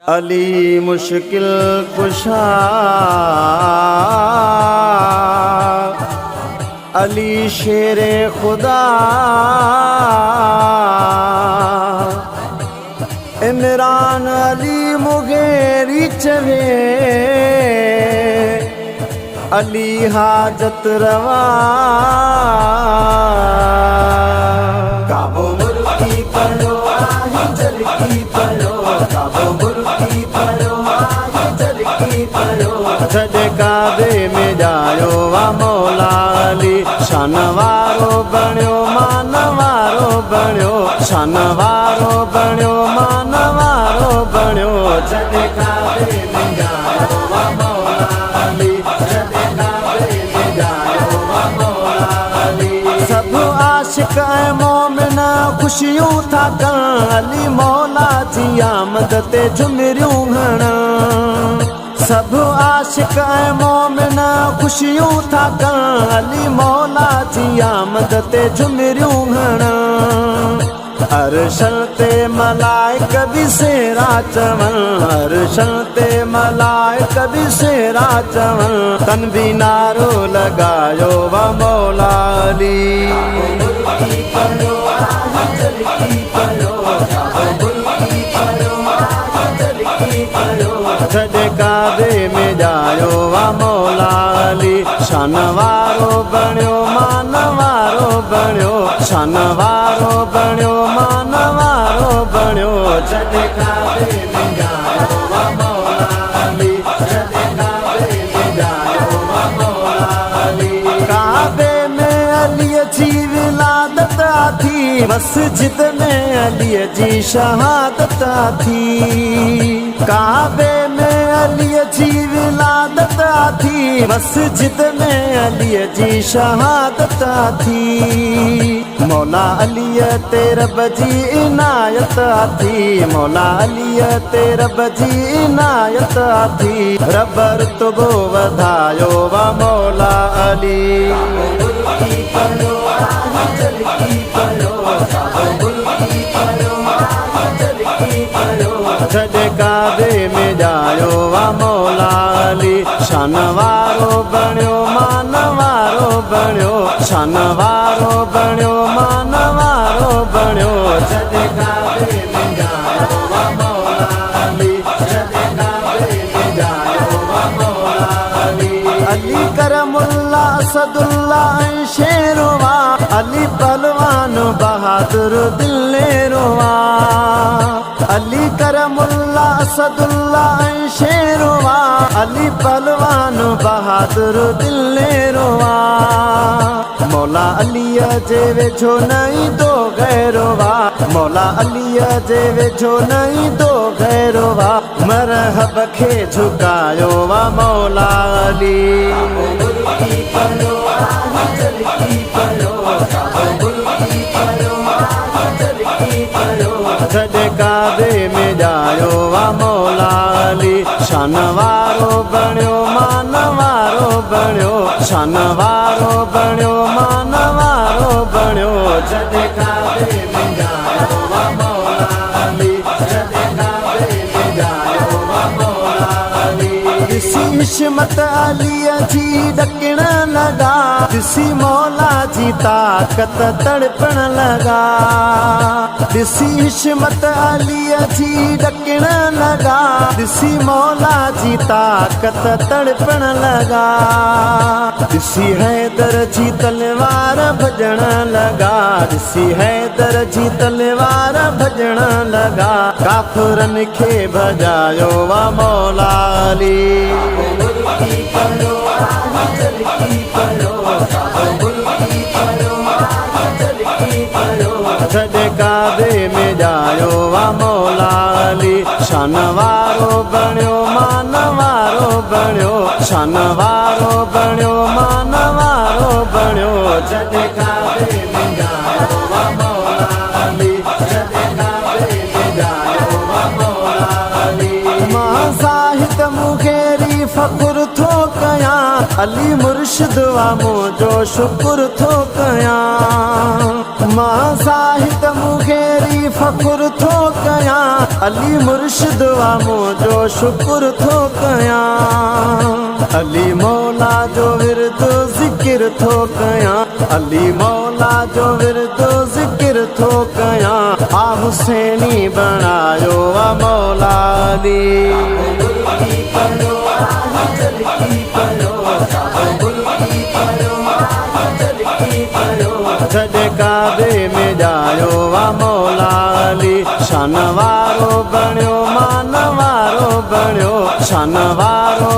अली मुश्किल कुशा, अली शेरे खुदा, इमरान अली मुगेरी चवे, अली हाजत रवा। काबो मुर्गी पढ़ो आहे जल की पढ़ो, काबो मुर्गी पढ़ो आहे जल की पढ़ो। छॾे काबे में जायो वा मौला अली, शान वारो बणियो मान वारो बणियो, शान वारो बणियो मान वारो बणियो। छॾे काबे में जायो वा मौला अली, छॾे काबे में जायो वा मौला अली। सब आशिक ऐं मोमिन खुशियूं था कनि, अली मौला जी आमद ते झुमरियूं हणनि। सब आशिक ऐं मोमिन खुशियूं था कनि, अली मौला जी आमद ते झुमरियूं हणनि। अर्शल ते मलाइक बि सेरा चवनि, अर्शल ते मलाइक बि सेरा चवनि। तन बि नारो लॻायो वा मौला अली। छॾे काबे में जायो वा मौला अली, शान वारो बणियो मान वारो बणियो, शान वारो बणियो मान वारो बणियो। छॾे काबे में जायो वा मौला अली, छॾे काबे में जायो वा मौला अली। काबे में अलीअ जी विलादत थी, मस्जिद में अलीअ जी शहादत थी। काबे में अलीअ जी विलादत थी, मस्जिद में अलीअ जी शहादत थी। मौला अलीअ ते रब जी इनायत थी, मौला अलीअ ते रब जी इनायत थी। रब रुतबो वधायो वा मौला अली। छॾे काबे में जायो वा मौला अली, शान वारो बणियो मान वारो बणियो, शान वारो बणियो मान वारो बणियो। छॾे काबे में जायो वा मौला अली, छॾे काबे में जायो वा मौला अली। अली करमुल्ला असदुल्ला ऐं शेरवा, अली पहलवान बहादुर दिलेरवा। अली करमुल्ला असदुल्ला ऐं शेरवा, अली पहलवान बहादुर दिलेरवा। मौला अलीअ जे वेझो नहीं दो गैरवा, मौला अलीअ जे वेझो नहीं दो गैरवा। मरहब खे झुकायो वा मौला अली। छॾे काबे में जायो वा मौला अली, शान वारो बणियो मान वारो बणियो, शान वारो बणियो मान वारो बणियो। छॾे काबे में जायो वा मौला अली, छॾे काबे में जायो वा मौला अली। ॾिसी हिशमत अलीअ जी ॾकण लॻा, ॾिसी मौला जी ताक़त तड़पण लॻा। ॾिसी हिशमत अलीअ जी ॾकण लॻा, ॾिसी मौला जी ताक़त तड़पण लॻा। ॾिसी हैदर जी तलवार भॼण लॻा, ॾिसी हैदर जी तलवार भॼण लॻा। काफ़िरनि खे भॼायो वा मौला अली। छॾे काबे में जायो वा मौला अली, शान वारो बणियो मान वारो बणियो, शान वारो बणियो मान वारो बणियो। छॾे काबे में जायो वा मौला अली, छॾे काबे में जायो वा मौला अली। मां ज़ाहिद मुगेरी फ़ख़ुर थो कयां, अली मुर्शिद वा मुंहिंजो शुकुर थो कयां। मां ज़ाहिद मुगेरी फ़ख़ुर थो कयां, अली मुर्शिद वामो जो शुक्र थो कयां अली मौला जो विरद ज़िक्र थो कयां अली मौला जो विरद ज़िक्र थो कयां आ हुसैनी बणायो आ मौला जॾहिं काबे में जायो आ मौला अली शान वारो बणियो मान वारो बणियो शान वारो